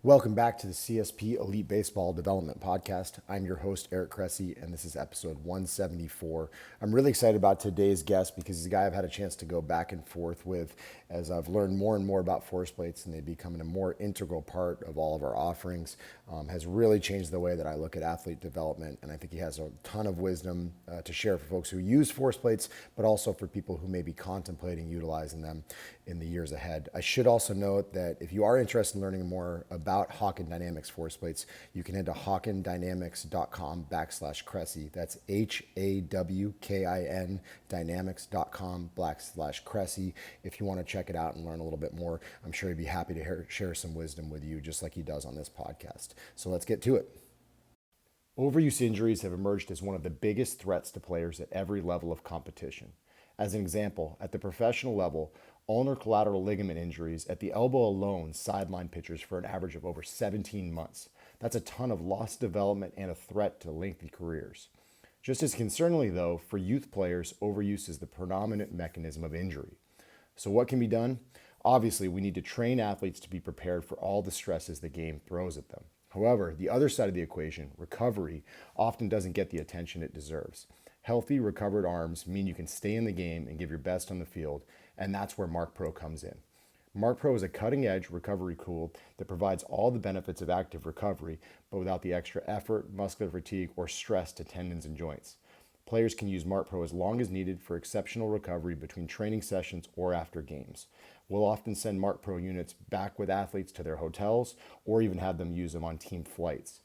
Welcome back to the CSP Elite Baseball Development Podcast. I'm your host, Eric Cressey, and this is episode 174. I'm really excited about today's guest because he's a guy I've had a chance to go back and forth with as I've learned more and more about force plates and they becoming a more integral part of all of our offerings. Has really changed the way that I look at athlete development, and I think he has a ton of wisdom to share for folks who use force plates, but also for people who may be contemplating utilizing them in the years ahead. I should also note that if you are interested in learning more about Hawken Dynamics force plates, you can head to hawkendynamics.com/Cressey. That's HAWKIN dynamics.com/Cressey. If you want to check it out and learn a little bit more, I'm sure he'd be happy to share some wisdom with you, just like he does on this podcast. So let's get to it. Overuse injuries have emerged as one of the biggest threats to players at every level of competition. As an example, at the professional level, ulnar collateral ligament injuries at the elbow alone sideline pitchers for an average of over 17 months. That's a ton of lost development and a threat to lengthy careers. Just as concerningly, though, for youth players, overuse is the predominant mechanism of injury. So, what can be done? Obviously, we need to train athletes to be prepared for all the stresses the game throws at them. However, the other side of the equation, recovery, often doesn't get the attention it deserves. Healthy, recovered arms mean you can stay in the game and give your best on the field, and that's where Mark Pro comes in. Mark Pro is a cutting-edge recovery tool that provides all the benefits of active recovery, but without the extra effort, muscular fatigue, or stress to tendons and joints. Players can use Mark Pro as long as needed for exceptional recovery between training sessions or after games. We'll often send Mark Pro units back with athletes to their hotels or even have them use them on team flights.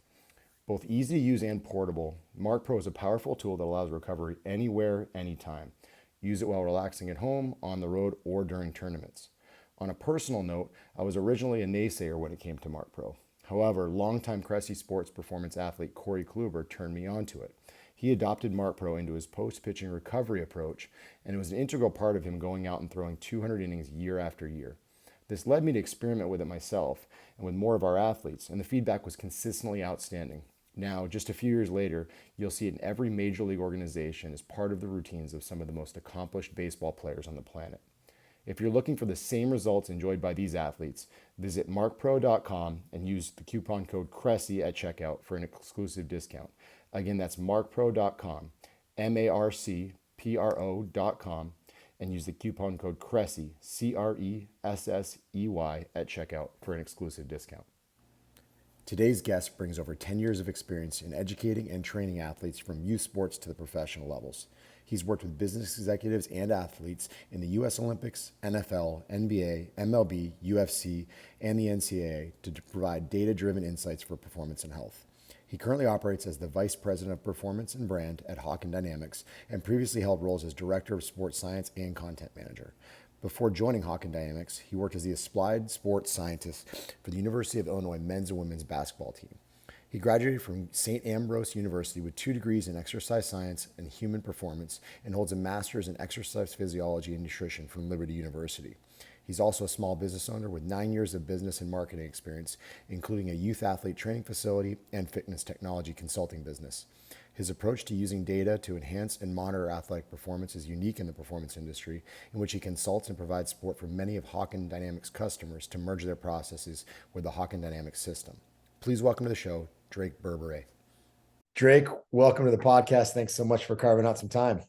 Both easy to use and portable, Mark Pro is a powerful tool that allows recovery anywhere, anytime. Use it while relaxing at home, on the road, or during tournaments. On a personal note, I was originally a naysayer when it came to Mark Pro. However, longtime Cressey Sports performance athlete Corey Kluber turned me on to it. He adopted Mark Pro into his post-pitching recovery approach, and it was an integral part of him going out and throwing 200 innings year after year. This led me to experiment with it myself and with more of our athletes, and the feedback was consistently outstanding. Now, just a few years later, you'll see it in every major league organization as part of the routines of some of the most accomplished baseball players on the planet. If you're looking for the same results enjoyed by these athletes, visit markpro.com and use the coupon code Cressey at checkout for an exclusive discount. Again, that's markpro.com, marcpro.com, and use the coupon code Cressey, Cressey, at checkout for an exclusive discount. Today's guest brings over 10 years of experience in educating and training athletes from youth sports to the professional levels. He's worked with business executives and athletes in the U.S. Olympics, NFL, NBA, MLB, UFC, and the NCAA to provide data-driven insights for performance and health. He currently operates as the Vice President of Performance and Brand at Hawken Dynamics and previously held roles as Director of Sports Science and Content Manager. Before joining Hawken Dynamics, he worked as the applied sports scientist for the University of Illinois men's and women's basketball team. He graduated from St. Ambrose University with 2 degrees in exercise science and human performance and holds a master's in exercise physiology and nutrition from Liberty University. He's also a small business owner with 9 years of business and marketing experience, including a youth athlete training facility and fitness technology consulting business. His approach to using data to enhance and monitor athletic performance is unique in the performance industry, in which he consults and provides support for many of Hawken Dynamics customers to merge their processes with the Hawken Dynamics system. Please welcome to the show, Drake Berberet. Drake, welcome to the podcast. Thanks so much for carving out some time.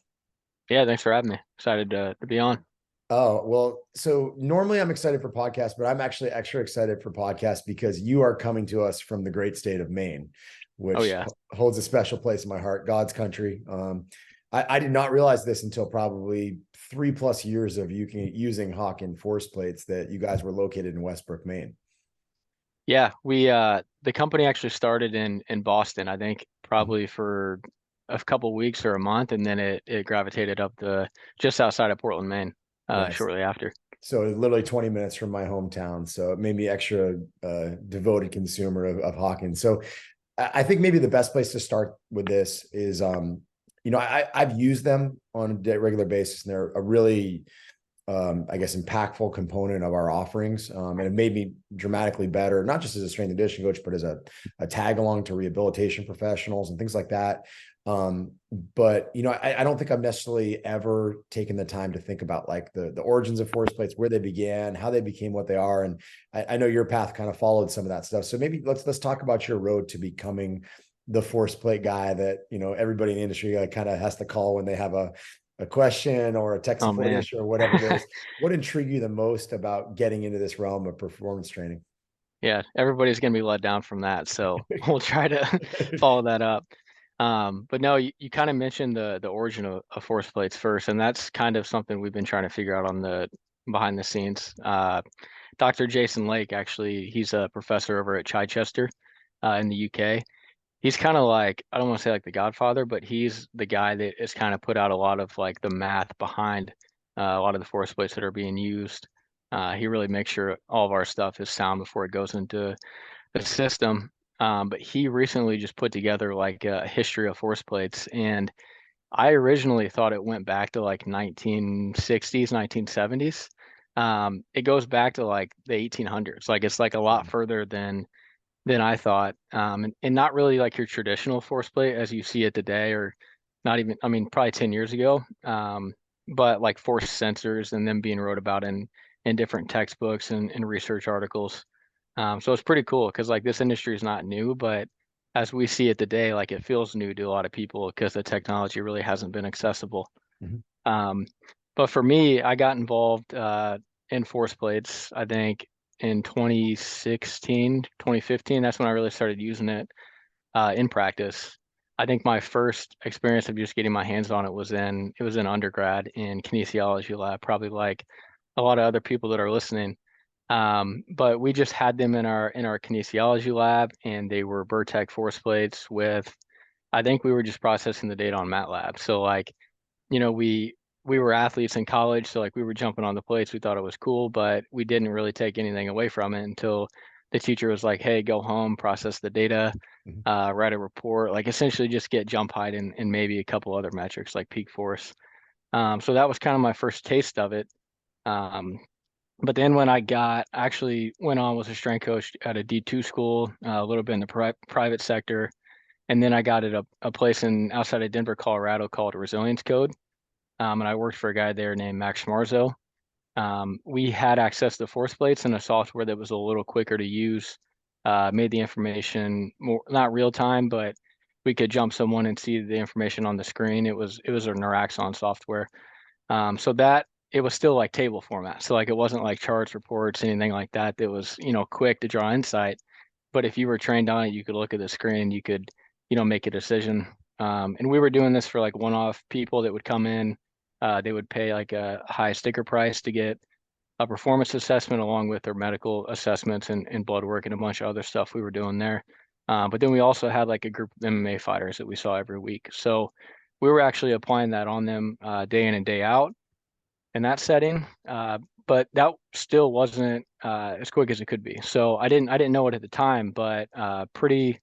Yeah, thanks for having me. Excited to be on. Oh, well, so normally I'm excited for podcasts, but I'm actually extra excited for podcasts because you are coming to us from the great state of Maine, which holds a special place in my heart, God's country. I did not realize this until probably 3+ years of using Hawken force plates that you guys were located in Westbrook, Maine. Yeah, we the company actually started in Boston, I think probably for a couple of weeks or a month, and then it gravitated up just outside of Portland, Maine, shortly after. So literally 20 minutes from my hometown. So it made me extra devoted consumer of Hawken. So I think maybe the best place to start with this is, I've used them on a regular basis, and they're a really impactful component of our offerings. And it made me dramatically better, not just as a strength and conditioning coach, but as a tag along to rehabilitation professionals and things like that. But I don't think I've necessarily ever taken the time to think about like the origins of force plates, where they began, how they became what they are. And I know your path kind of followed some of that stuff. So maybe let's talk about your road to becoming the force plate guy that everybody in the industry kind of has to call when they have a question or a tech Oh support man. issue or whatever it is. What intrigued you the most about getting into this realm of performance training? Yeah, everybody's gonna be let down from that, so we'll try to follow that up. But no, you kind of mentioned the origin of force plates first, and that's kind of something we've been trying to figure out on the behind the scenes. Dr. Jason Lake, actually, he's a professor over at Chichester, in the UK. He's kind of like, I don't want to say like the Godfather, but he's the guy that has kind of put out a lot of like the math behind a lot of the force plates that are being used. He really makes sure all of our stuff is sound before it goes into the system. But he recently just put together like a history of force plates, and I originally thought it went back to like 1960s, 1970s. It goes back to like the 1800s. Like it's like a lot further than I thought. And not really like your traditional force plate as you see it today, or not even, I mean, probably 10 years ago. But like force sensors and them being wrote about in different textbooks and research articles. So it's pretty cool because like this industry is not new, but as we see it today, like it feels new to a lot of people because the technology really hasn't been accessible. Mhm. Um, but for me, I got involved in force plates, I think in 2016, 2015. That's when I really started using it in practice. I think my first experience of just getting my hands on it was in undergrad in kinesiology lab, probably like a lot of other people that are listening. But we just had them in our kinesiology lab, and they were Vertec force plates with, I think we were just processing the data on MATLAB. So like, we were athletes in college, so like we were jumping on the plates. We thought it was cool, but we didn't really take anything away from it until the teacher was like, "Hey, go home, process the data, Mhm. write a report, like essentially just get jump height and maybe a couple other metrics like peak force." So that was kind of my first taste of it. Um, but then when I actually went on was a strength coach at a D2 school, a little bit in the private sector, and then I got at a place in outside of Denver, Colorado called Resilience Code. And I worked for a guy there named Max Schmarzo. We had access to force plates and a software that was a little quicker to use, made the information more not real time, but we could jump someone and see the information on the screen. It was a Naraxon software. So that it was still like table format. So like it wasn't like charts, reports, anything like that. That was, quick to draw insight. But if you were trained on it, you could look at the screen, you could, make a decision. And we were doing this for like one-off people that would come in. They would pay like a high sticker price to get a performance assessment along with their medical assessments and blood work and a bunch of other stuff we were doing there. But then we also had like a group of MMA fighters that we saw every week. So we were actually applying that on them day in and day out in that setting. But that still wasn't as quick as it could be. So I didn't know it at the time, but pretty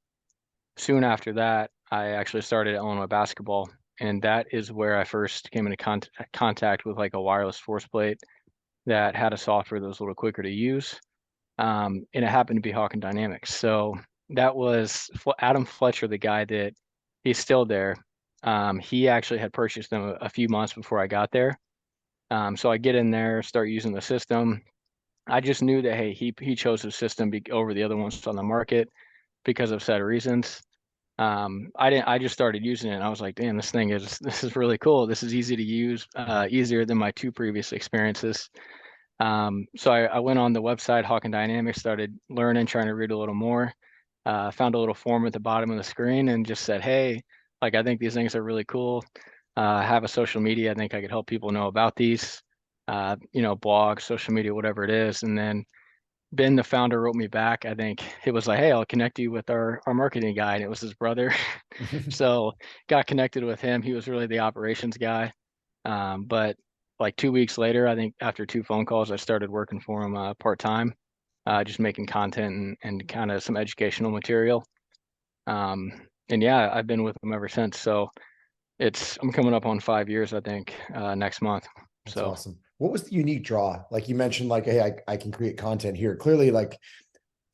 soon after that, I actually started Illinois basketball, and that is where I first came into contact with like a wireless force plate that had a software that was a little quicker to use, and it happened to be Hawken Dynamics. So that was Adam Fletcher, the guy that he's still there. He actually had purchased them a few months before I got there. So I get in there, start using the system. I just knew that hey, he chose the system over the other ones on the market because of set reasons. I didn't. I just started using it, and I was like, "Damn, this is really cool. This is easy to use, easier than my two previous experiences." So I went on the website Hawken Dynamics, started learning, trying to read a little more. Found a little form at the bottom of the screen, and just said, "Hey, like I think these things are really cool. I have a social media. I think I could help people know about these, blog, social media, whatever it is." And then Ben, the founder, wrote me back. I think it was like, "Hey, I'll connect you with our marketing guy," and it was his brother. So got connected with him. He was really the operations guy. But like 2 weeks later, I think after two phone calls, I started working for him part time, just making content and kind of some educational material. Um, and yeah, I've been with him ever since. So I'm coming up on 5 years, I think, next month. That's So awesome. What was the unique draw? Like you mentioned, like, hey, I can create content here. Clearly, like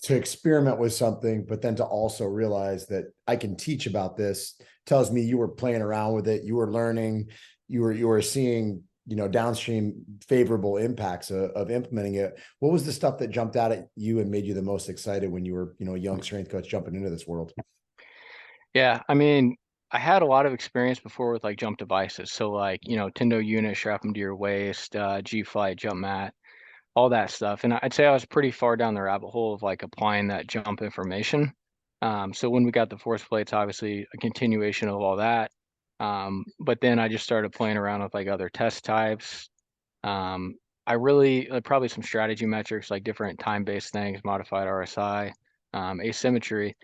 to experiment with something, but then to also realize that I can teach about this tells me you were playing around with it, you were learning, you were seeing, downstream favorable impacts of implementing it. What was the stuff that jumped out at you and made you the most excited when you were, a young strength coach jumping into this world? Yeah, I mean, I had a lot of experience before with like jump devices. So like, Tendo unit, strap them to your waist, G-Flight, jump mat, all that stuff. And I'd say I was pretty far down the rabbit hole of like applying that jump information. So when we got the force plates, obviously a continuation of all that. But then I just started playing around with like other test types. Um, I really probably some strategy metrics, like different time-based things, modified RSI, asymmetry,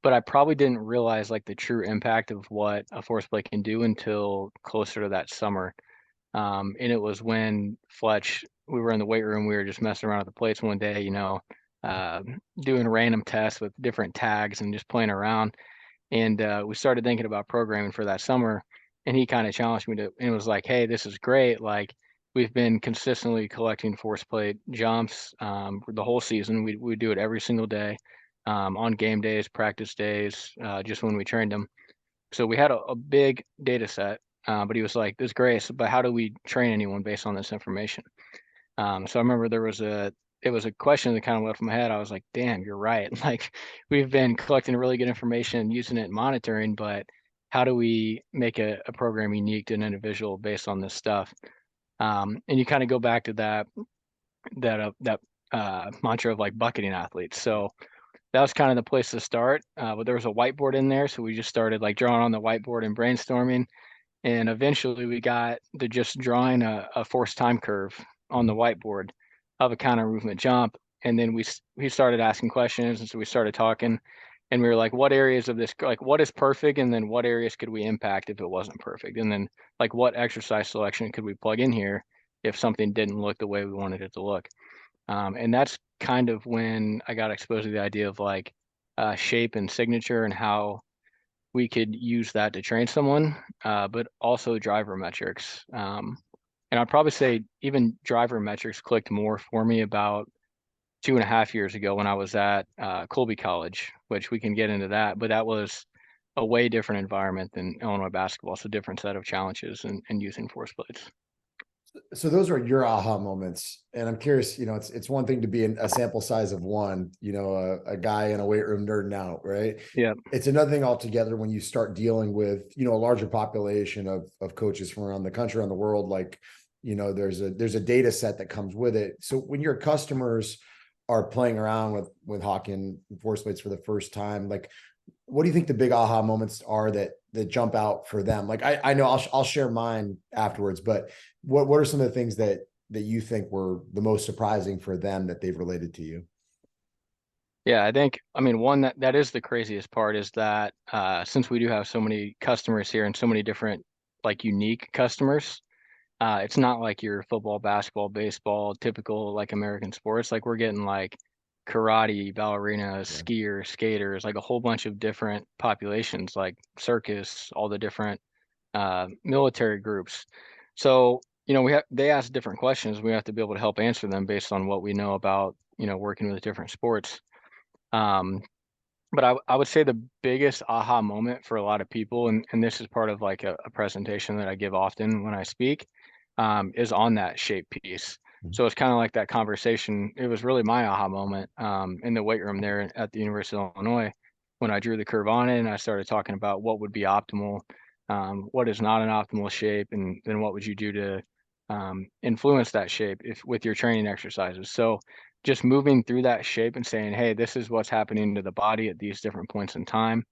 but I probably didn't realize like the true impact of what a force plate can do until closer to that summer. And it was when Fletch, we were in the weight room, we were just messing around with the plates one day, uh, doing random tests with different tags and just playing around. And we started thinking about programming for that summer. And he kind of challenged me to, and it was like, hey, this is great. Like, we've been consistently collecting force plate jumps the whole season. We do it every single day, on game days, practice days, just when we trained them. So we had a big data set, but he was like, this is great, but how do we train anyone based on this information? So I remember it was a question that kind of left my head. I was like, damn, you're right. Like, we've been collecting really good information and using it in monitoring, but how do we make a program unique to an individual based on this stuff? And you kind of go back to that mantra of like bucketing athletes. So that was kind of the place to start. But there was a whiteboard in there, so we just started like drawing on the whiteboard and brainstorming. And eventually we got to just drawing a forced time curve on the whiteboard of a counter movement jump. And then we started asking questions. And so we started talking, and we were like, what areas of this, like what is perfect? And then what areas could we impact if it wasn't perfect? And then like what exercise selection could we plug in here if something didn't look the way we wanted it to look? And that's kind of when I got exposed to the idea of like shape and signature and how we could use that to train someone, but also driver metrics. And I'd probably say even driver metrics clicked more for me about 2.5 years ago when I was at Colby College, which we can get into that, but that was a way different environment than Illinois basketball. So different set of challenges and using force plates. So those are your aha moments, and I'm curious. It's one thing to be in a sample size of one. A guy in a weight room nerding out, right? Yeah. It's another thing altogether when you start dealing with a larger population of coaches from around the country, around the world. Like, there's a data set that comes with it. So when your customers are playing around with hockey and force plates for the first time, like, what do you think the big aha moments are that jump out for them? Like, I know I'll share mine afterwards, but what are some of the things that you think were the most surprising for them that they've related to you? Yeah, I mean, one that is the craziest part is that since we do have so many customers here and so many different like unique customers, it's not like your football, basketball, baseball, typical like American sports. Like, we're getting like karate, ballerinas, Yeah. skiers, skaters, like a whole bunch of different populations, like circus, all the different military groups. So, they ask different questions. We have to be able to help answer them based on what we know about, working with different sports. Um, but I would say the biggest aha moment for a lot of people, and this is part of like a presentation that I give often when I speak, is on that shape piece. So it's kind of like that conversation. It was really my aha moment in the weight room there at the University of Illinois when I drew the curve on it and I started talking about what would be optimal, what is not an optimal shape, and then what would you do to influence that shape if with your training exercises. So just moving through that shape and saying, hey, this is what's happening to the body at these different points in time,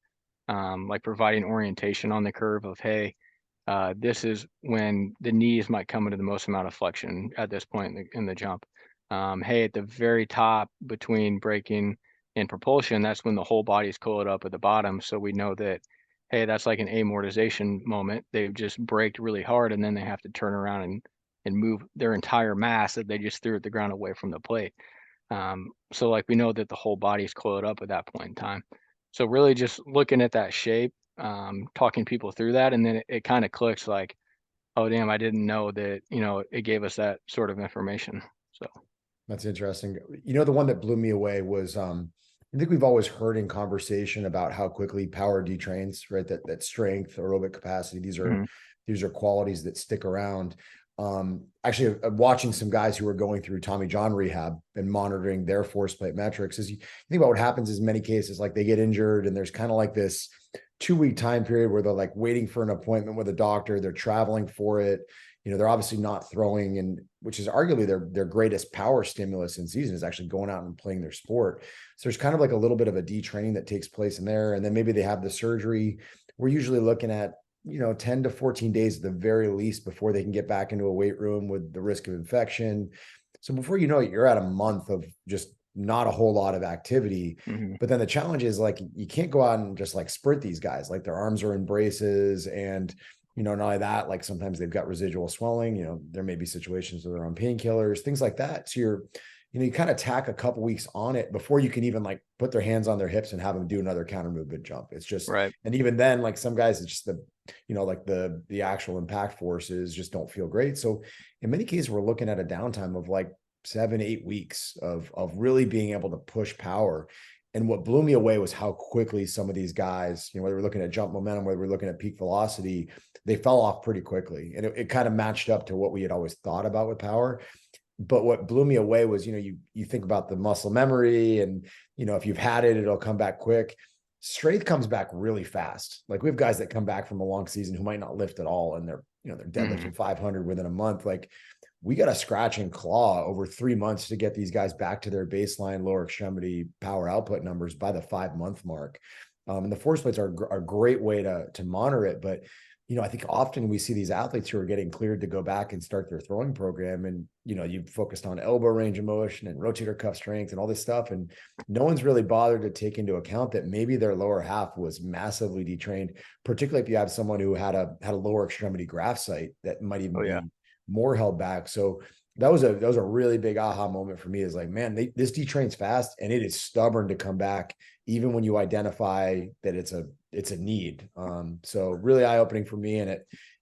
like providing orientation on the curve of, hey, this is when the knees might come into the most amount of flexion at this point in the jump. Hey, at the very top between braking and propulsion, that's when the whole body's coiled up at the bottom. So we know that, hey, that's like an amortization moment. They've just braked really hard and then they have to turn around and move their entire mass that they just threw at the ground away from the plate. So like we know that the whole body's coiled up at that point in time. So really just looking at that shape, talking people through that, and then it kind of clicks like, oh damn, I didn't know that, it gave us that sort of information. So That's interesting. You know, the one that blew me away was I think we've always heard in conversation about how quickly power detrains, right? That strength, aerobic capacity, Mhm. these are qualities that stick around. Actually, I'm watching some guys who are going through Tommy John rehab and monitoring their force plate metrics. As you think about what happens is many cases, like they get injured and there's kind of like this 2 week time period where they're like waiting for an appointment with a doctor, they're traveling for it. You know, they're obviously not throwing, and which is arguably their greatest power stimulus in season is actually going out and playing their sport. So there's kind of like a little bit of a detraining that takes place in there. And then maybe they have the surgery. We're usually looking at, 10 to 14 days at the very least before they can get back into a weight room with the risk of infection. So before you know it, you're at a month of just not a whole lot of activity. Mhm. But then the challenge is like you can't go out and just like sprint these guys. Like their arms are in braces, and not only that, like sometimes they've got residual swelling. There may be situations where they're on painkillers, things like that. So you kind of tack a couple weeks on it before you can even like put their hands on their hips and have them do another counter movement jump. It's just, Right. and even then, like some guys, it's just like the actual impact forces just don't feel great. So in many cases, we're looking at a downtime of like 7, 8 weeks of really being able to push power. And what blew me away was how quickly some of these guys, whether we're looking at jump momentum, whether we're looking at peak velocity, they fell off pretty quickly. And it kind of matched up to what we had always thought about with power. But what blew me away was, you think about the muscle memory and, if you've had it, it'll come back quick. Strength comes back really fast. Like we have guys that come back from a long season who might not lift at all. And they're Mhm. deadlifting 500 within a month. Like we got to scratch and claw over 3 months to get these guys back to their baseline lower extremity power output numbers by the 5 month mark. And the force plates are a great way to monitor it. But, I think often we see these athletes who are getting cleared to go back and start their throwing program. And, you've focused on elbow range of motion and rotator cuff strength and all this stuff. And no one's really bothered to take into account that maybe their lower half was massively detrained, particularly if you have someone who had a lower extremity graft site that might even Oh yeah. be more held back. So that was a really big aha moment for me, is like, man, this detrains fast and it is stubborn to come back even when you identify that it's a need. So really eye opening for me, and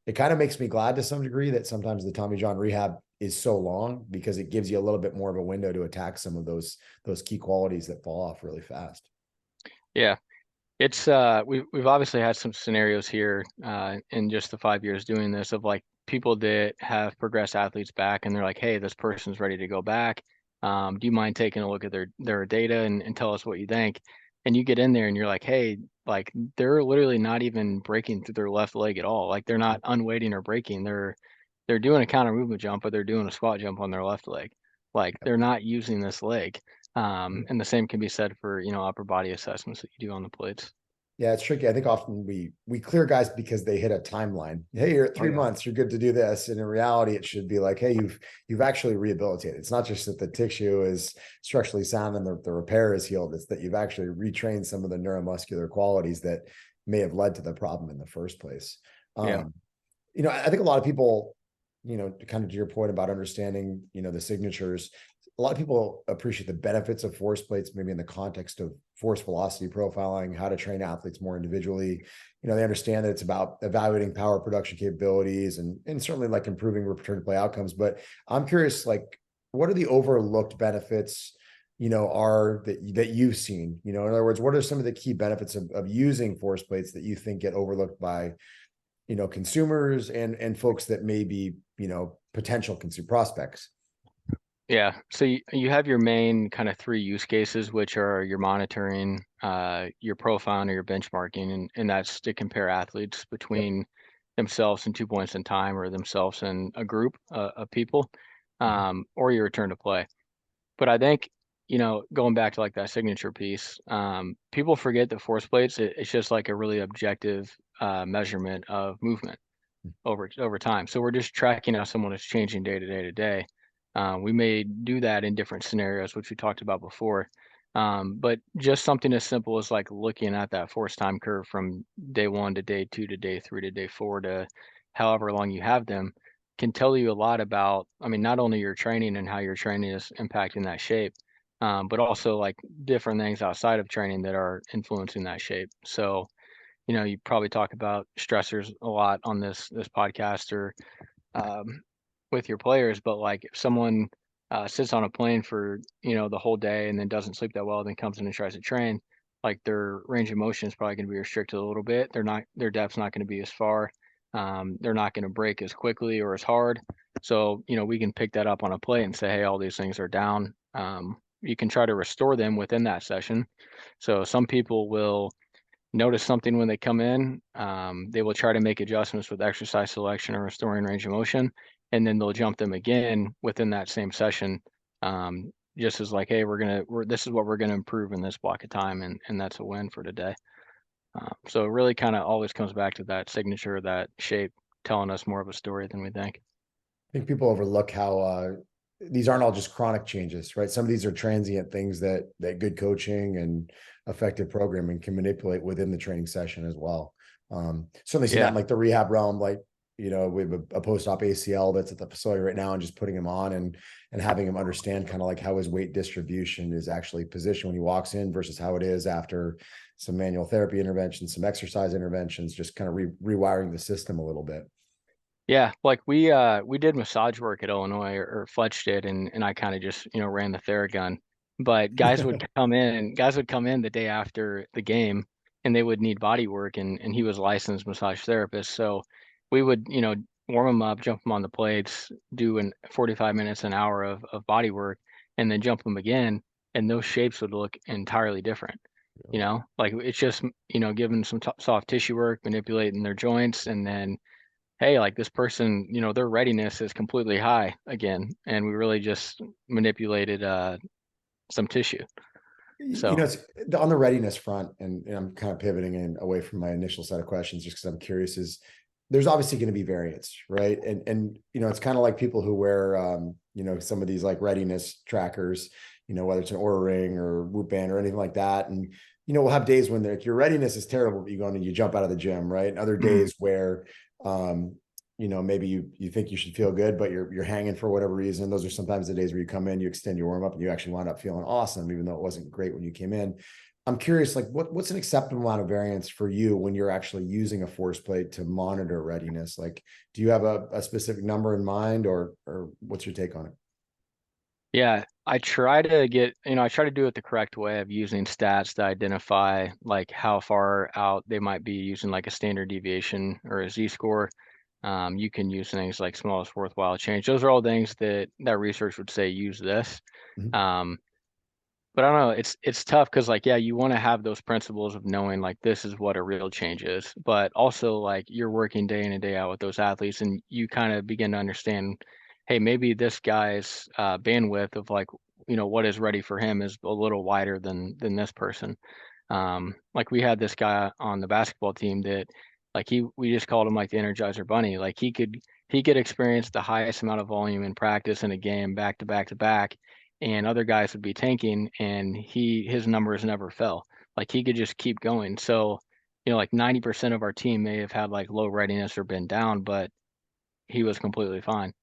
it kind of makes me glad to some degree that sometimes the Tommy John rehab is so long, because it gives you a little bit more of a window to attack some of those key qualities that fall off really fast. Yeah. It's we've obviously had some scenarios here in just the 5 years doing this of like people that have progressed athletes back and they're like, hey, this person's ready to go back. Do you mind taking a look at their data and tell us what you think? And you get in there and you're like, hey, like they're literally not even breaking through their left leg at all. Like they're not unweighting or breaking. They're doing a counter movement jump, but they're doing a squat jump on their left leg. Like they're not using this leg. And the same can be said for, upper body assessments that you do on the plates. Yeah, it's tricky. I think often we clear guys because they hit a timeline. Hey, you're at Oh three yeah. months, you're good to do this. And in reality, it should be like, hey, you've actually rehabilitated. It's not just that the tissue is structurally sound and the repair is healed. It's that you've actually retrained some of the neuromuscular qualities that may have led to the problem in the first place. Yeah. Um, I think a lot of people, kind of to your point about understanding, the signatures, a lot of people appreciate the benefits of force plates, maybe in the context of force velocity profiling, how to train athletes more individually. They understand that it's about evaluating power production capabilities and certainly like improving return to play outcomes. But I'm curious, like, what are the overlooked benefits, are that you've seen? In other words, what are some of the key benefits of using force plates that you think get overlooked by consumers and folks that may be, potential consumer prospects? Yeah. So you have your main kind of three use cases, which are your monitoring, your profiling or your benchmarking, and that's to compare athletes Yep. between themselves and 2 points in time or themselves and a group of people, Mhm. or your return to play. But I think, going back to like that signature piece, people forget that force plates, it's just like a really objective measurement of movement over time. So we're just tracking how someone is changing day to day to day. We may do that in different scenarios, which we talked about before. But just something as simple as like looking at that force time curve from day one to day two to day three to day four to however long you have them can tell you a lot about, I mean, not only your training and how your training is impacting that shape, but also like different things outside of training that are influencing that shape. So, you probably talk about stressors a lot on this podcast or um, with your players, but like if someone sits on a plane for, the whole day and then doesn't sleep that well, then comes in and tries to train, like their range of motion is probably going to be restricted a little bit. Their depth's not going to be as far. They're not going to break as quickly or as hard. So, we can pick that up on a plate and say, hey, all these things are down. You can try to restore them within that session. So some people will notice something when they come in. They will try to make adjustments with exercise selection or restoring range of motion, and then they'll jump them again within that same session. Just as like, hey, this is what we're gonna improve in this block of time, and that's a win for today. So it really kind of always comes back to that signature, that shape, telling us more of a story than we think. I think people overlook how these aren't all just chronic changes, right? Some of these are transient things that good coaching and effective programming can manipulate within the training session as well. Certainly see that in Yeah. like the rehab realm, like we have a post-op ACL that's at the facility right now, and just putting him on and having him understand kind of like how his weight distribution is actually positioned when he walks in versus how it is after some manual therapy interventions, some exercise interventions, just kind of rewiring the system a little bit. Yeah, like we did massage work at Illinois, or Fletch did, and I kind of just, ran the Theragun. But guys would come in the day after the game, and they would need body work, and he was a licensed massage therapist. So we would, warm him up, jump him on the plates, do 45 minutes, an hour of body work, and then jump him again, and those shapes would look entirely different. Like it's just, giving some soft tissue work, manipulating their joints, and then hey, like this person, their readiness is completely high again, and we really just manipulated some tissue. So It's on the readiness front, and I'm kind of pivoting in away from my initial set of questions just because I'm curious. Is there's obviously going to be variance, right? And it's kind of like people who wear some of these like readiness trackers, whether it's an Oura Ring or Whoop Band or anything like that, and we'll have days when like your readiness is terrible, but you go in and you jump out of the gym, right? And other mhm. days where maybe you think you should feel good, but you're hanging for whatever reason. Those are sometimes the days where you come in, you extend your warm up, and you actually wind up feeling awesome, even though it wasn't great when you came in. I'm curious, like what's an acceptable amount of variance for you when you're actually using a force plate to monitor readiness? Like, do you have a specific number in mind, or what's your take on it? Yeah, I try to do it the correct way of using stats to identify like how far out they might be using like a standard deviation or a Z-score. You can use things like smallest worthwhile change. Those are all things that research would say use this. Mhm. Um, But I don't know, it's tough because like yeah, you want to have those principles of knowing like this is what a real change is, but also like you're working day in and day out with those athletes, and you kind of begin to understand, hey, maybe this guy's bandwidth of like what is ready for him is a little wider than this person. Like we had this guy on the basketball team that like we just called him like the Energizer Bunny. Like he could experience the highest amount of volume in practice in a game back to back to back, and other guys would be tanking, and his numbers never fell. Like he could just keep going. So, like 90% of our team may have had like low readiness or been down, but he was completely fine.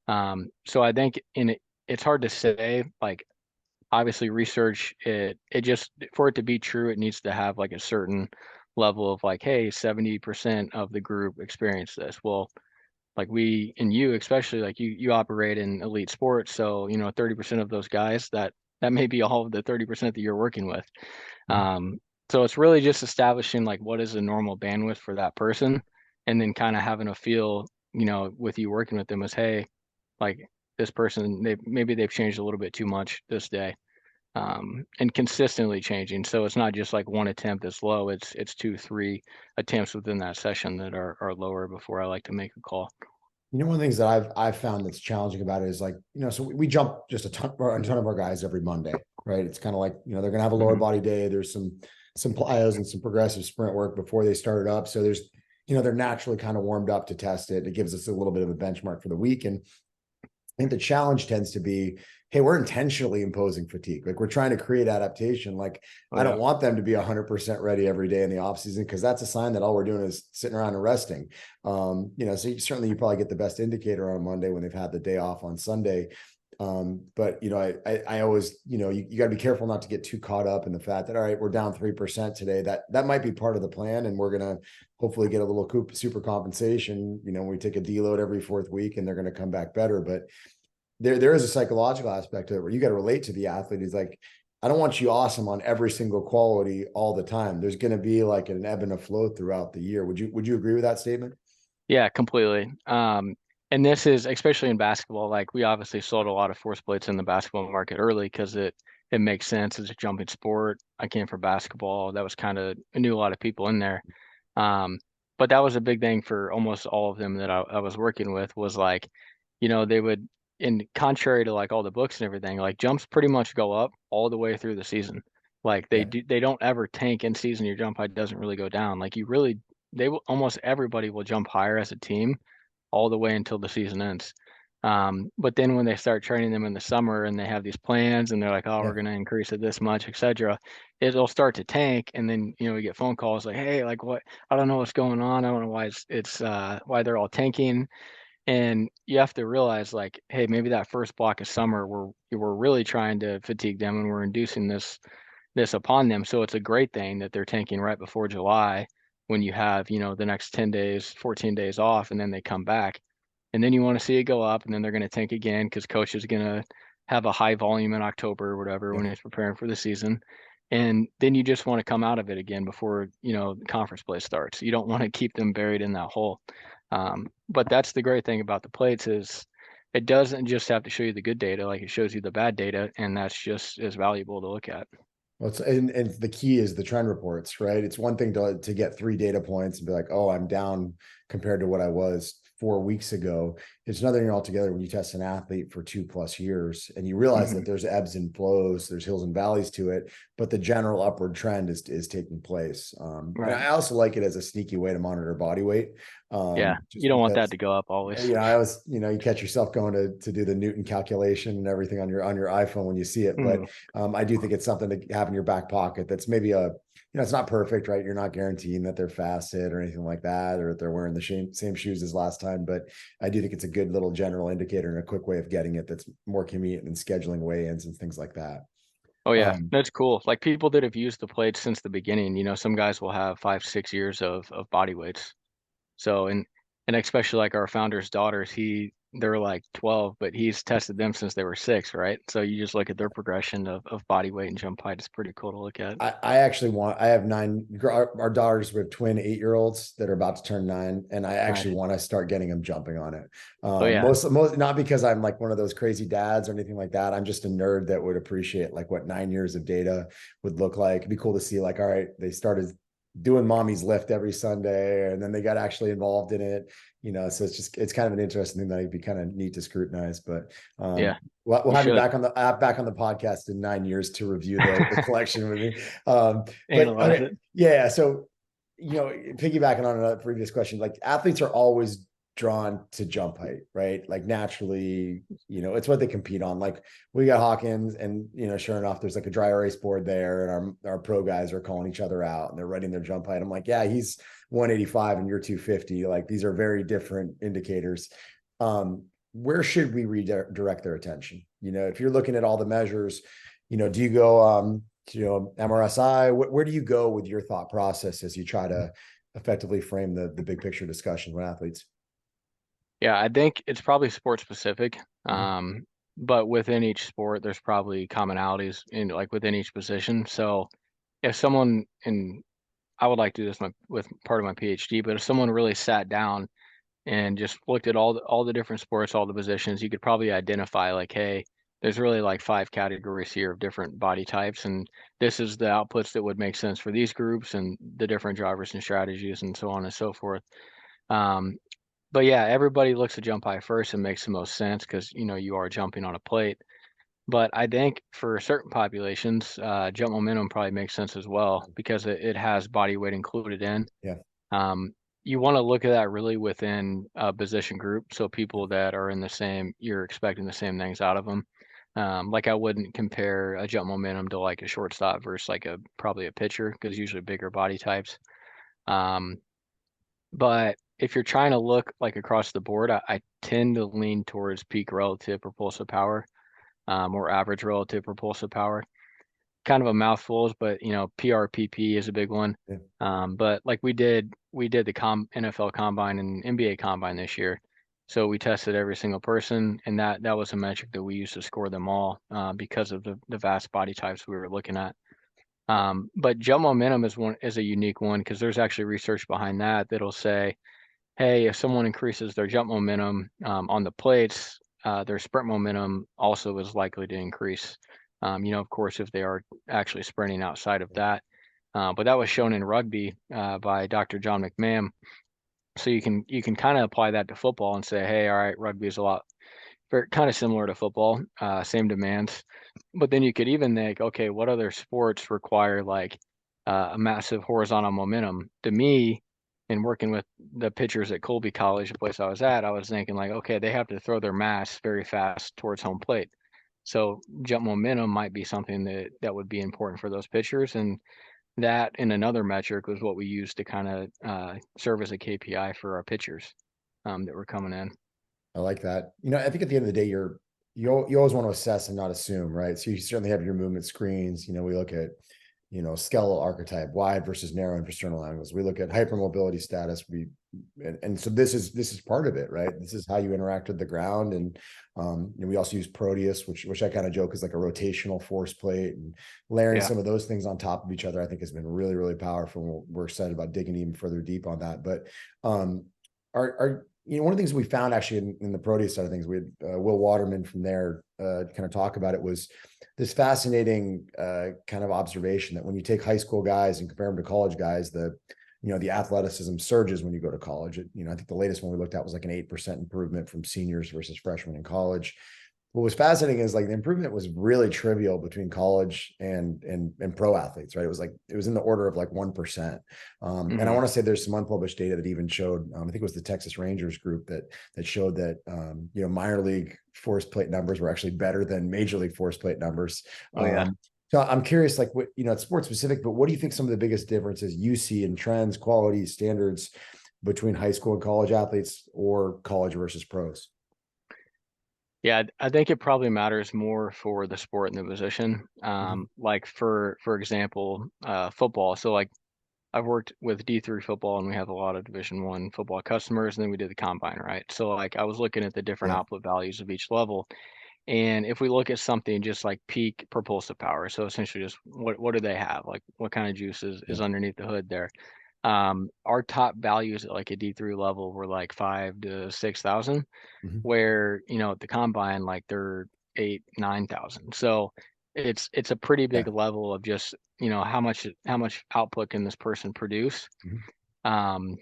So I think it's hard to say like obviously research it just for it to be true it needs to have like a certain level of like hey 70% of the group experienced this. Well, like we and you especially like you operate in elite sports, so 30% of those guys that may be all of the 30% that you're working with. Mhm. So it's really just establishing like what is the normal bandwidth for that person, and then kind of having a feel with you working with them as hey, like this person they've changed a little bit too much this day, and consistently changing. So it's not just like one attempt that's low. It's two, three attempts within that session that are lower before I like to make a call. One of the things that I've found that's challenging about it is like, so we jump just a ton of our guys every Monday, right? It's kind of like, they're going to have a lower Hmm. body day. There's some plyos and some progressive sprint work before they start it up. So there's, they're naturally kind of warmed up to test it. It gives us a little bit of a benchmark for the week. And I think the challenge tends to be, hey, we're intentionally imposing fatigue. Like we're trying to create adaptation. Like Oh I yeah. don't want them to be 100% ready every day in the off season, because that's a sign that all we're doing is sitting around and resting. So you probably get the best indicator on Monday when they've had the day off on Sunday. But I always, you got to be careful not to get too caught up in the fact that, all right, we're down 3% today. That might be part of the plan, and we're gonna hopefully get a little super compensation. We take a deload every fourth week, and they're going to come back better. But there is a psychological aspect to it where you got to relate to the athlete. He's like, I don't want you awesome on every single quality all the time. There's going to be like an ebb and a flow throughout the year. Would you agree with that statement? Yeah, completely. And this is especially in basketball. Like we obviously sold a lot of force plates in the basketball market early because it makes sense. It's a jumping sport. I came from basketball. That was kind of I knew a lot of people in there. Um, but that was a big thing for almost all of them that I was working with was like, they would, in contrary to like all the books and everything, like jumps pretty much go up all the way through the season. Like Yeah. they don't ever tank in season. Your jump height doesn't really go down. Like you really, they will almost everybody will jump higher as a team all the way until the season ends. But then when they start training them in the summer and they have these plans and they're like, oh, Yeah. we're going to increase it this much, etc., it'll start to tank. And then, we get phone calls like, hey, like what? I don't know what's going on. I don't know why why they're all tanking. And you have to realize like, hey, maybe that first block of summer, we're really trying to fatigue them and we're inducing this upon them. So it's a great thing that they're tanking right before July when you have, the next 10 days, 14 days off, and then they come back. And then you want to see it go up, and then they're going to tank again because coach is going to have a high volume in October or whatever Yeah. when he's preparing for the season. And then you just want to come out of it again before, the conference play starts. You don't want to keep them buried in that hole. But that's the great thing about the plates is it doesn't just have to show you the good data, like it shows you the bad data, and that's just as valuable to look at. Well, and the key is the trend reports, right? It's one thing to get 3 data points and be like, oh, I'm down compared to what I was 4 weeks ago. It's another thing altogether when you test an athlete for 2+ years and you realize Hmm. that there's ebbs and flows, there's hills and valleys to it, but the general upward trend is taking place. And Right. I also like it as a sneaky way to monitor body weight, Yeah. You just don't want that because to go up always. I was, you catch yourself going to do the Newton calculation and everything on your iPhone when you see it. But Mhm. I do think it's something to have in your back pocket. That's maybe it's not perfect, right? You're not guaranteeing that they're fasted or anything like that, or that they're wearing the same shoes as last time. But I do think it's a good little general indicator and a quick way of getting it. That's more convenient than scheduling weigh-ins and things like that. Oh yeah, Um, that's cool. Like people that have used the plates since the beginning, some guys will have 5, 6 years of body weights. So and especially like our founder's daughters, they're like 12, but he's tested them since they were 6, right? So you just look at their progression of body weight and jump height. It's pretty cool to look at. I actually I have our daughters with twin 8-year-olds that are about to turn 9. And I Nice. actually want to start getting them jumping on it. Oh yeah. Most, not because I'm like one of those crazy dads or anything like that. I'm just a nerd that would appreciate like what 9 years of data would look like. It'd be cool to see like, all right, they started doing mommy's lift every Sunday and then they got actually involved in it. So it's kind of an interesting thing that would be kind of neat to scrutinize. But Yeah, we'll you have you should back on the podcast in 9 years to review the collection with me. But analyze okay, it. yeah. So piggybacking on a previous question, like athletes are always drawn to jump height, right? Like naturally, it's what they compete on. Like we got Hawkins, and sure enough, there's like a dry erase board there, and our pro guys are calling each other out, and they're writing their jump height. I'm like, yeah, he's 185 and you're 250. Like these are very different indicators. Where should we redirect their attention? If you're looking at all the measures, do you go MRSI? Where do you go with your thought process as you try to effectively frame the big picture discussion with athletes? Yeah, I think it's probably sport specific. Mhm. But within each sport, there's probably commonalities in like within each position. So if someone and I would like to do this with part of my PhD, but if someone really sat down and just looked at all the different sports, all the positions, you could probably identify like, hey, there's really like 5 categories here of different body types, and this is the outputs that would make sense for these groups and the different drivers and strategies and so on and so forth. Um, but yeah, everybody looks at jump high first and makes the most sense because you are jumping on a plate. But I think for certain populations, jump momentum probably makes sense as well because it has body weight included in. Yeah. Um, you want to look at that really within a position group. So people that are in the same, you're expecting the same things out of them. Like I wouldn't compare a jump momentum to like a shortstop versus like probably a pitcher because usually bigger body types. Um, but if you're trying to look like across the board, I tend to lean towards peak relative propulsive power, or average relative propulsive power. Kind of a mouthful, but PRPP is a big one. Yeah. But like we did the NFL Combine and NBA Combine this year, So we tested every single person, and that was a metric that we used to score them all because of the vast body types we were looking at. But jump momentum is a unique one because there's actually research behind that that'll say, hey, if someone increases their jump momentum on the plates, their sprint momentum also is likely to increase. Of course, if they are actually sprinting outside of that. But that was shown in rugby by Dr. John McMahon. So you can kind of apply that to football and say, hey, all right, rugby is a lot very kind of similar to football, same demands. But then you could even think, okay, what other sports require like a massive horizontal momentum? To me, in working with the pitchers at Colby College, the place I was at, I was thinking like, okay, they have to throw their mass very fast towards home plate. So jump momentum might be something that would be important for those pitchers. And that and another metric was what we used to kind of serve as a KPI for our pitchers that were coming in. I like that. I think at the end of the day, you always want to assess and not assume, right? So you certainly have your movement screens. We look at, skeletal archetype, wide versus narrow infrasternal angles. We look at hypermobility status. And so this is part of it, right? This is how you interact with the ground. And we also use Proteus, which I kind of joke is like a rotational force plate, and layering Yeah. some of those things on top of each other, I think has been really, really powerful. We're excited about digging even further deep on that. But are one of the things we found actually in the Proteus side of things, we had Will Waterman from there kind of talk about it, was this fascinating kind of observation that when you take high school guys and compare them to college guys, the athleticism surges when you go to college. I think the latest one we looked at was like an 8% improvement from seniors versus freshmen in college. What was fascinating is like the improvement was really trivial between college and pro athletes, right? It was in the order of like 1%. And I Hmm. want to say there's some unpublished data that even showed, I think it was the Texas Rangers group that showed that minor league force plate numbers were actually better than major league force plate numbers. Oh yeah. So I'm curious, like what, it's sports specific, but what do you think some of the biggest differences you see in trends, qualities, standards between high school and college athletes, or college versus pros? Yeah, I think it probably matters more for the sport and the position. Mhm. Like for example, football. So like I've worked with D3 football and we have a lot of Division 1 football customers, and then we did the combine, right? So like I was looking at the different Yeah. output values of each level. And if we look at something just like peak propulsive power, so essentially just what do they have? Like what kind of juice is Yeah. underneath the hood there? Our top values at like a D3 level were like 5 to 6,000, Mhm. where at the combine like they're 8, 9,000. So it's a pretty Yeah. big level of just how much output can this person produce. Mhm. Um,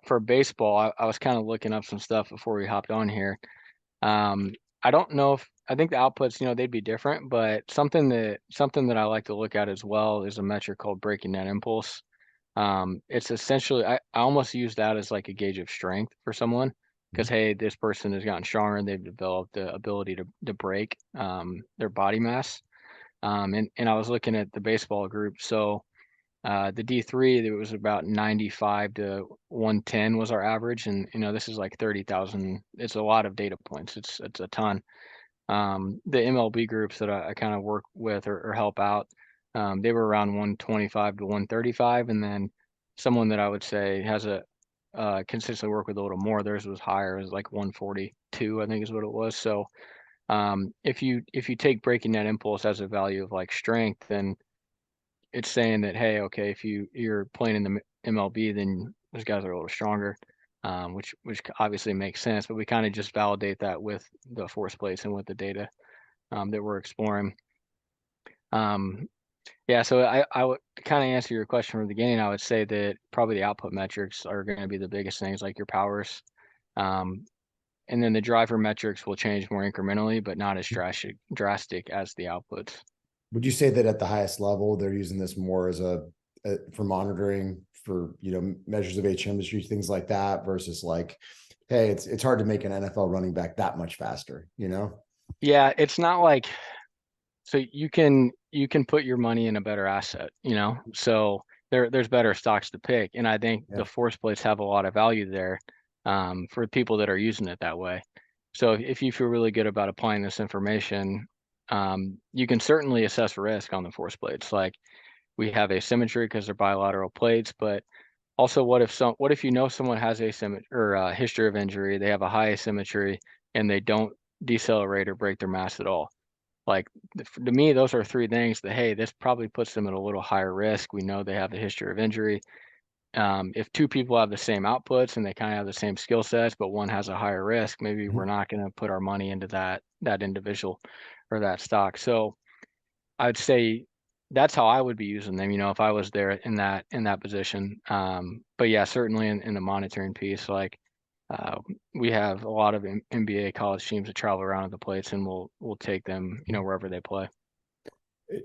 for baseball, I was kind of looking up some stuff before we hopped on here. Um, I don't know if I think the outputs, they'd be different, but something that I like to look at as well is a metric called breaking net impulse. It's essentially I almost use that as like a gauge of strength for someone because Mhm. hey, this person has gotten stronger and they've developed the ability to break their body mass. And I was looking at the baseball group, so the D3 it was about 95 to 110 was our average, and this is like 30,000. It's a lot of data points. It's a ton. The MLB groups that I kind of work with or help out, they were around 125 to 135, and then someone that I would say has a consistently work with a little more, theirs was higher, it was like 142, I think is what it was. So if you take breaking that impulse as a value of like strength, then it's saying that hey, okay, if you're playing in the MLB, then those guys are a little stronger, which obviously makes sense. But we kind of just validate that with the force plates and with the data that we're exploring. Um, yeah, so I would kind of answer your question from the beginning. I would say that probably the output metrics are going to be the biggest things, like your powers, um, and then the driver metrics will change more incrementally, but not as drastic as the outputs. Would you say that at the highest level, they're using this more as for monitoring for, measures of H industry, things like that, versus like, hey, it's hard to make an NFL running back that much faster, Yeah, it's not like so you can put your money in a better asset, So there's better stocks to pick, and I think Yeah. the force plates have a lot of value there for people that are using it that way. So if you feel really good about applying this information, you can certainly assess risk on the force plates. Like we have asymmetry because they're bilateral plates, but Also, what if you know someone has asymmetry or a history of injury, they have a high asymmetry, and they don't decelerate or break their mass at all? Like to me, those are three things that, hey, this probably puts them at a little higher risk. We know they have a history of injury. If two people have the same outputs and they kind of have the same skill sets, but one has a higher risk, maybe we're Mhm. not going to put our money into that individual or that stock. So I'd say that's how I would be using them, if I was there in that position. But yeah, certainly in the monitoring piece, like uh, we have a lot of NBA college teams that travel around the plates, and we'll take them, wherever they play.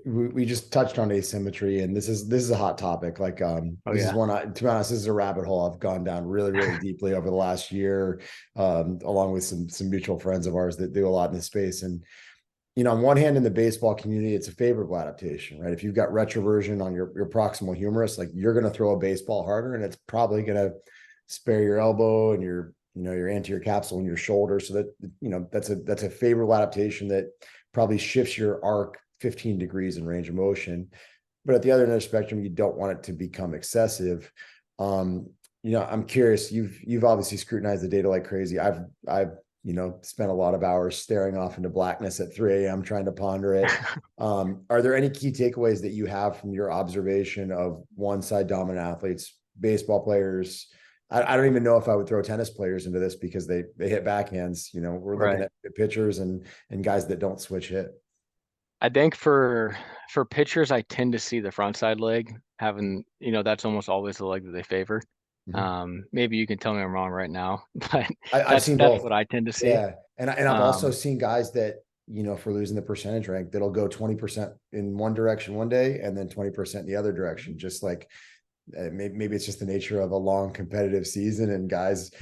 We just touched on asymmetry, and this is a hot topic. Like, Oh this is yeah. one to be honest, this is a rabbit hole I've gone down really, really deeply over the last year, along with some mutual friends of ours that do a lot in this space. And on one hand, in the baseball community, it's a favorable adaptation, right? If you've got retroversion on your proximal humerus, like you're going to throw a baseball harder, and it's probably going to spare your elbow and your anterior capsule and your shoulder. So that's a favorable adaptation that probably shifts your arc 15 degrees in range of motion. But at the other end of the spectrum, you don't want it to become excessive. Um, I'm curious. You've obviously scrutinized the data like crazy. I've spent a lot of hours staring off into blackness at 3 a.m. trying to ponder it. Are there any key takeaways that you have from your observation of one side dominant athletes, baseball players? I don't even know if I would throw tennis players into this because they hit backhands. We're looking Right. at pitchers and guys that don't switch hit. I think for pitchers, I tend to see the front side leg having, that's almost always the leg that they favor. Mhm. Maybe you can tell me I'm wrong right now, but I've that's seen that's both. what I tend to see. Yeah. And I've also Um, seen guys that, for losing the percentage rank, that'll go 20% in one direction one day and then 20% in the other direction. Just like maybe it's just the nature of a long competitive season and guys,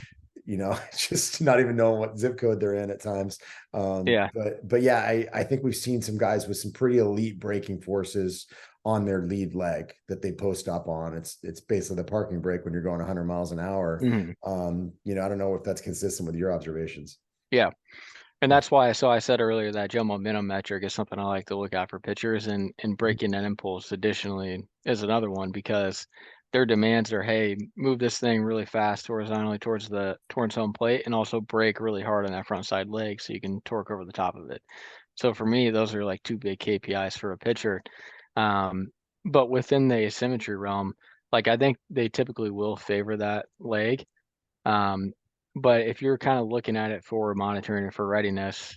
just not even knowing what zip code they're in at times. yeah. But yeah, I think we've seen some guys with some pretty elite braking forces on their lead leg that they post up on. It's basically the parking brake when you're going 100 miles an hour. Mhm. I don't know if that's consistent with your observations. Yeah. And that's why, so I said earlier that jump momentum metric is something I like to look at for pitchers, and breaking that impulse additionally is another one because their demands are, hey, move this thing really fast horizontally towards home plate and also brake really hard on that front side leg so you can torque over the top of it. So for me, those are like two big KPIs for a pitcher. Um, but within the asymmetry realm, like I think they typically will favor that leg. Um, but if you're kind of looking at it for monitoring and for readiness,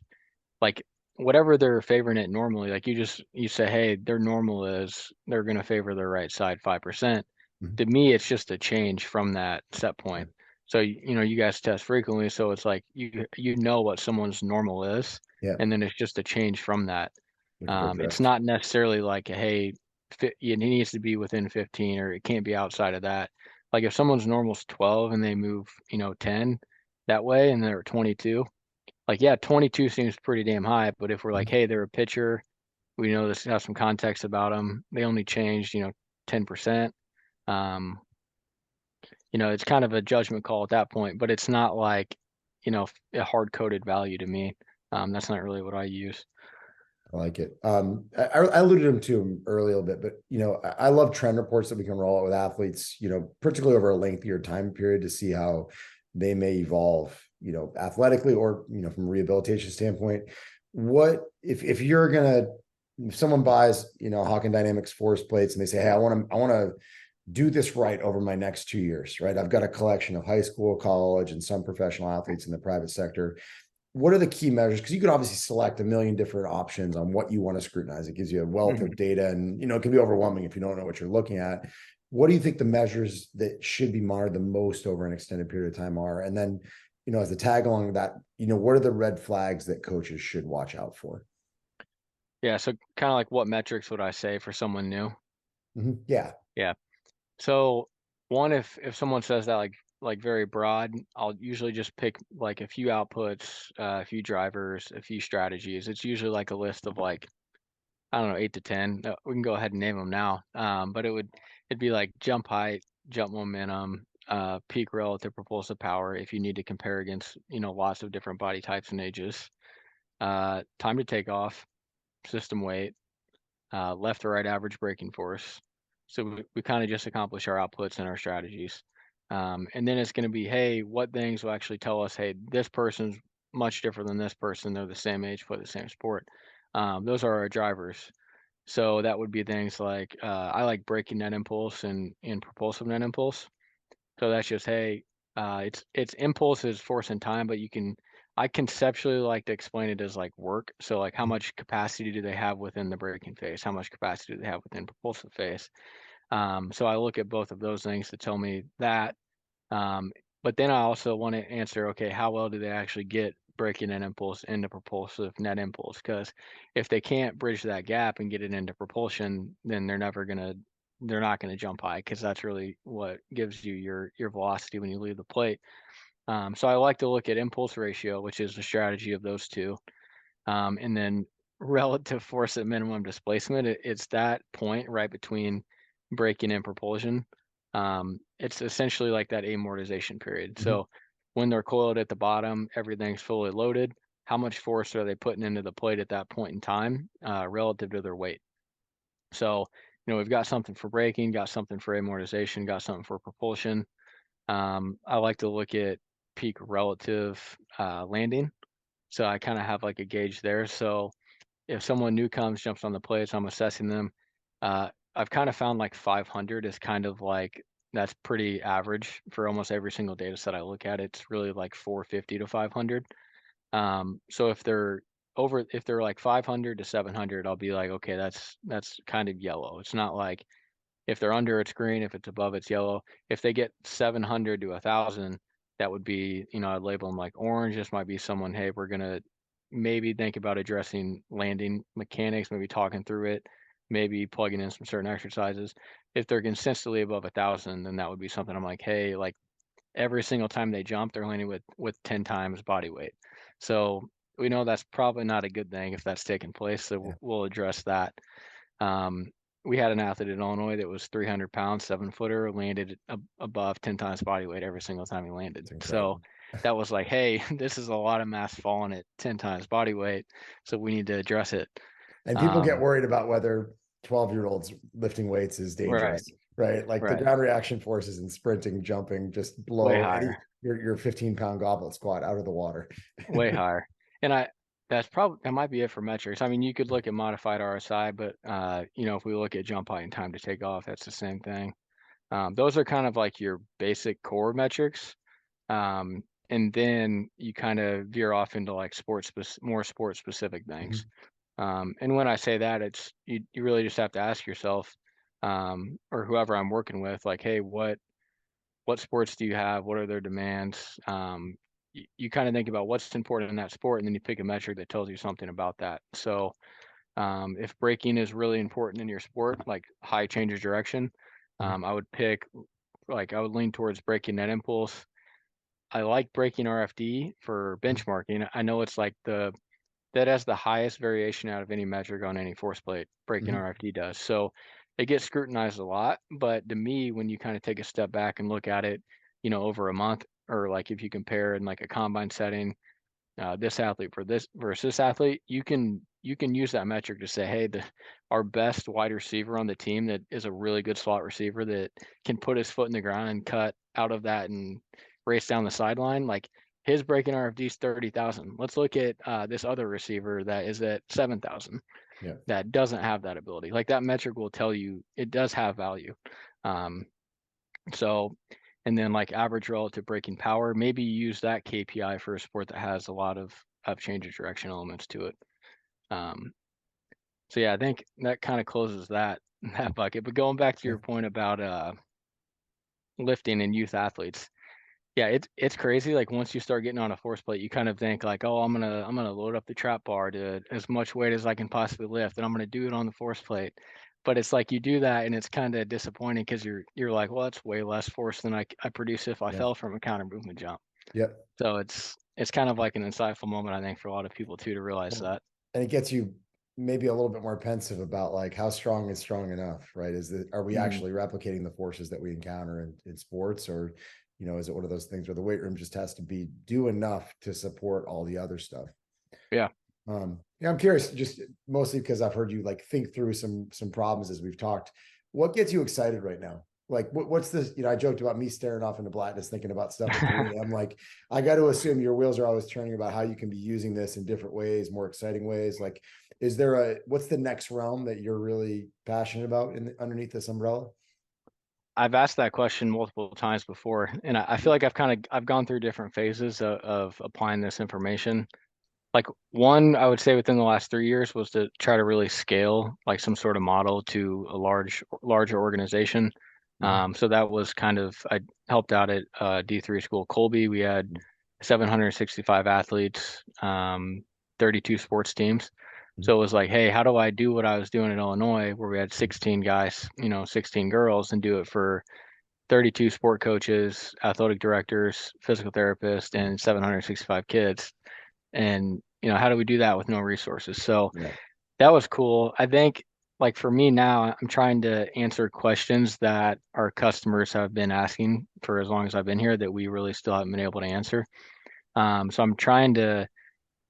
like whatever they're favoring it normally, like you say, hey, their normal is they're going to favor their right side 5%. Mhm. To me, it's just a change from that set point. So you guys test frequently, so it's like you know what someone's normal is, Yeah, and then it's just a change from that. you can go It's drift. not necessarily like, hey, it needs to be within 15 or it can't be outside of that. Like if someone's normal's 12 and they move, 10 that way and they're 22, like, yeah, 22 seems pretty damn high. But if we're like, hey, they're a pitcher, we know this has some context about them. They only changed, 10%. Um, it's kind of a judgment call at that point, but it's not like, a hard coded value to me. That's not really what I use. I like it. I alluded to him earlier a little bit, but I love trend reports that we can roll out with athletes, particularly over a lengthier time period to see how they may evolve, athletically or from a rehabilitation standpoint. What if you're gonna if someone buys, Hawken Dynamics force plates and they say, hey, I want to do this right over my next 2 years, right? I've got a collection of high school, college, and some professional athletes in the private sector. What are the key measures? Because you can obviously select a million different options on what you want to scrutinize. It gives you a wealth Mhm. of data, and it can be overwhelming if you don't know what you're looking at. What do you think the measures that should be monitored the most over an extended period of time are? And then, as the tag along with that, what are the red flags that coaches should watch out for? Yeah. So kind of like what metrics would I say for someone new? Yeah. Yeah. So one, if someone says that like very broad, I'll usually just pick like a few outputs, a few drivers, a few strategies. It's usually like a list of like, I don't know, 8 to 10. We can go ahead and name them now. But it'd be like jump height, jump momentum, peak relative propulsive power if you need to compare against, lots of different body types and ages. Time to take off, system weight, left to right average braking force. So we kind of just accomplish our outputs and our strategies. And then it's going to be, hey, what things will actually tell us, hey, this person's much different than this person. They're the same age, play the same sport. Those are our drivers. So that would be things like I like braking net impulse and propulsive net impulse. So that's just, hey, it's impulse is force and time, but I conceptually like to explain it as like work. So like how much capacity do they have within the braking phase? How much capacity do they have within propulsive phase? So I look at both of those things to tell me that. Um, but then I also want to answer, okay, how well do they actually get braking net impulse into propulsive net impulse? Because if they can't bridge that gap and get it into propulsion, then they're not gonna jump high because that's really what gives you your velocity when you leave the plate. So I like to look at impulse ratio, which is the strategy of those two. And then relative force at minimum displacement, it's that point right between braking and propulsion. It's essentially like that amortization period. Mhm. So when they're coiled at the bottom, everything's fully loaded. How much force are they putting into the plate at that point in time, relative to their weight? So, we've got something for braking, got something for amortization, got something for propulsion. I like to look at peak relative landing. So I kind of have like a gauge there. So if someone new comes, jumps on the plates, I'm assessing them. I've kind of found like 500 is kind of like that's pretty average for almost every single data set I look at. It's really like 450 to 500. So if they're like 500 to 700, I'll be like, okay, that's kind of yellow. It's not like if they're under, it's green. If it's above, it's yellow. If they get 700 to 1,000, that would be, I'd label them like orange. This might be someone, hey, we're gonna maybe think about addressing landing mechanics, maybe talking through it, maybe plugging in some certain exercises. If they're consistently above 1,000, then that would be something I'm like, hey, like every single time they jump, they're landing with 10 times body weight. So we know that's probably not a good thing if that's taking place. So Yeah, we'll address that. Um, we had an athlete in Illinois that was 300 pounds, 7-footer, landed above 10 times body weight every single time he landed. it's So incredible. that was like, hey, this is a lot of mass falling at 10 times body weight. So we need to address it. And people get Um, worried about whether 12-year-olds lifting weights is right, dangerous, right? Like the right. ground reaction forces in sprinting, jumping just Way blow any higher, your 15-pound goblet squat out of the water. way higher. And that might be it for metrics. I mean, you could look at modified RSI, but if we look at jump height and time to take off, that's the same thing. Those are kind of like your basic core metrics. And then you kind of veer off into like more sport specific things. Mhm. And when I say that, it's you really just have to ask yourself, or whoever I'm working with, like, hey, what sports do you have? What are their demands? You kind of think about what's important in that sport, and then you pick a metric that tells you something about that. So if braking is really important in your sport, like high change of direction, Mhm. I would I would lean towards braking net impulse. I like braking RFD for Mhm. benchmarking. I know it's like that has the highest variation out of any metric on any force plate, braking Mhm. RFD does. So it gets scrutinized a lot. But to me, when you kind of take a step back and look at it, over a month, or like if you compare in like a combine setting, this athlete for this versus this athlete, you can use that metric to say, hey, our best wide receiver on the team that is a really good slot receiver that can put his foot in the ground and cut out of that and race down the sideline, like his breaking RFD is 30,000. Let's look at this other receiver that is at 7,000 Yeah. that doesn't have that ability. Like that metric will tell you it does have value. Um, so, and then like average relative braking power, maybe use that KPI for a sport that has a lot of change of direction elements to it. Um, so yeah, I think that kind of closes that that bucket. But going back to Yeah. your point about lifting and youth athletes, yeah, it's crazy. Like once you start getting on a force plate, you kind of think like, oh, I'm gonna load up the trap bar to as much weight as I can possibly lift, and I'm gonna do it on the force plate. But it's like you do that, and it's kind of disappointing because you're like, well, that's way less force than I produce if I Yeah. fell from a counter movement jump. Yep. So it's kind of like an insightful moment, I think, for a lot of people too to realize Well, that. and it gets you maybe a little bit more pensive about like how strong is strong enough, right? Are we Mhm. actually replicating the forces that we encounter in sports, or is it one of those things where the weight room just has to do enough to support all the other stuff? Yeah. Yeah, I'm curious, just mostly because I've heard you like think through some problems as we've talked. What gets you excited right now? Like, what's this? I joked about me staring off into blackness, thinking about stuff at 3 a.m. Like, I got to assume your wheels are always turning about how you can be using this in different ways, more exciting ways. Like, what's the next realm that you're really passionate about underneath this umbrella? I've asked that question multiple times before, and I feel like I've gone through different phases of applying this information. Like one, I would say within the last 3 years was to try to really scale like some sort of model to a larger organization. Mhm. So that was I helped out at D3 school Colby. We had 765 athletes, 32 sports teams. So it was like, hey, how do I do what I was doing in Illinois, where we had 16 guys, 16 girls, and do it for 32 sport coaches, athletic directors, physical therapists, and 765 kids? And how do we do that with no resources? So Yeah. that was cool. I think like for me now, I'm trying to answer questions that our customers have been asking for as long as I've been here that we really still haven't been able to answer. So I'm trying to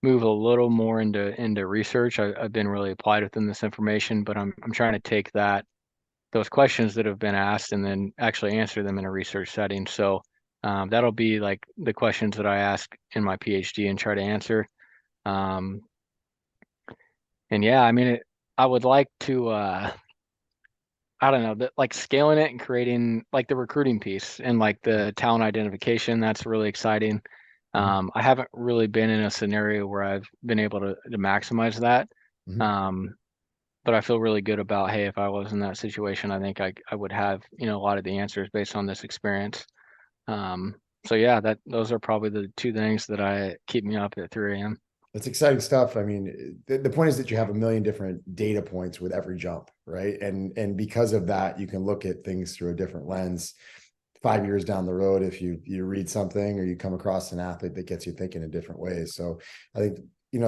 move a little more into research. I've been really applied within this information, but I'm trying to take those questions that have been asked and then actually answer them in a research setting. So that'll be like the questions that I ask in my PhD and try to answer. Um, and yeah, I mean, I would like to, I don't know, that like scaling it and creating like the recruiting piece and like the talent identification. That's really exciting. Mhm. I haven't really been in a scenario where I've been able to maximize that. Mhm. Um, but I feel really good about, hey, if I was in that situation, I think I would have, a lot of the answers based on this experience. Um, so yeah, those are probably the two things that I keep me up at 3 a.m. That's exciting stuff. I mean, the point is that you have a million different data points with every jump, right? And because of that, you can look at things through a different lens. 5 years down the road, if you read something or you come across an athlete that gets you thinking in different ways. So I think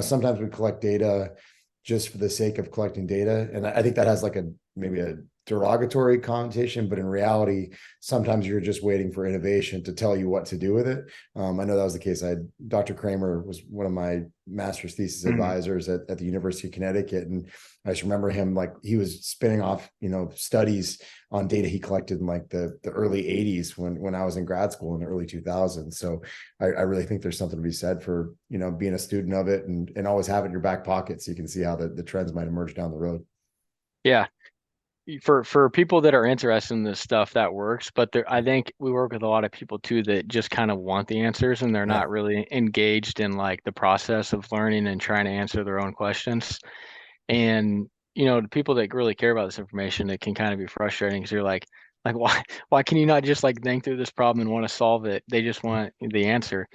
sometimes we collect data just for the sake of collecting data, and I think that has like a maybe a derogatory connotation, but in reality, sometimes you're just waiting for innovation to tell you what to do with it. I know that was the case. Dr. Kramer was one of my master's thesis Mhm. advisors at the University of Connecticut, and I just remember him like he was spinning off studies on data he collected in like the early 80s when I was in grad school in the early 2000s. So I really think there's something to be said for being a student of it and always have it in your back pocket so you can see how the trends might emerge down the road. Yeah, for people that are interested in this stuff, that works. But I think we work with a lot of people too that just kind of want the answers and they're Yeah. not really engaged in like the process of learning and trying to answer their own questions. And the people that really care about this information, it can kind of be frustrating because you're like why can you not just like think through this problem and want to solve it? They just want the answer.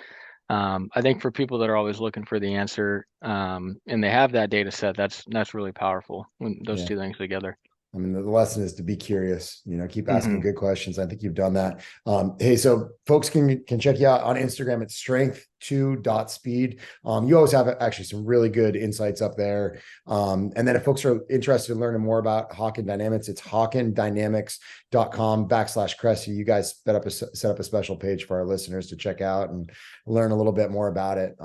I think for people that are always looking for the answer, and they have that data set, that's really powerful when those Yeah. two things together. I mean, the lesson is to be curious, keep asking Hmm. good questions. I think you've done that. Hey, so folks can check you out on Instagram at strength2.speed. You always have actually some really good insights up there. And then if folks are interested in learning more about Hawken Dynamics, it's hawkendynamics.com/Cressey. You guys set up a special page for our listeners to check out and learn a little bit more about it.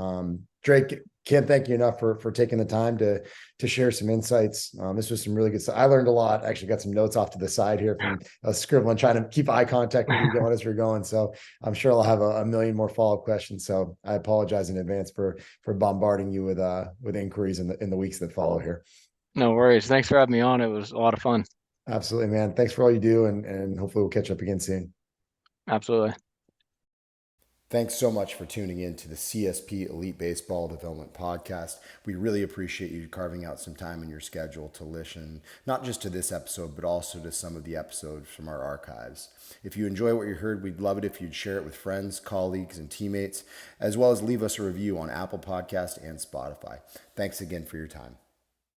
Drake, can't thank you enough for taking the time to share some insights. This was some really good stuff. I learned a lot. I actually got some notes off to the side here from scribbling, trying to keep eye contact with you going as we're going. So I'm sure I'll have a million more follow-up questions. So I apologize in advance for bombarding you with inquiries in the weeks that follow here. No worries. Thanks for having me on. It was a lot of fun. Absolutely, man. Thanks for all you do, and hopefully we'll catch up again soon. Absolutely. Thanks so much for tuning in to the CSP Elite Baseball Development Podcast. We really appreciate you carving out some time in your schedule to listen, not just to this episode, but also to some of the episodes from our archives. If you enjoy what you heard, we'd love it if you'd share it with friends, colleagues, and teammates, as well as leave us a review on Apple Podcasts and Spotify. Thanks again for your time.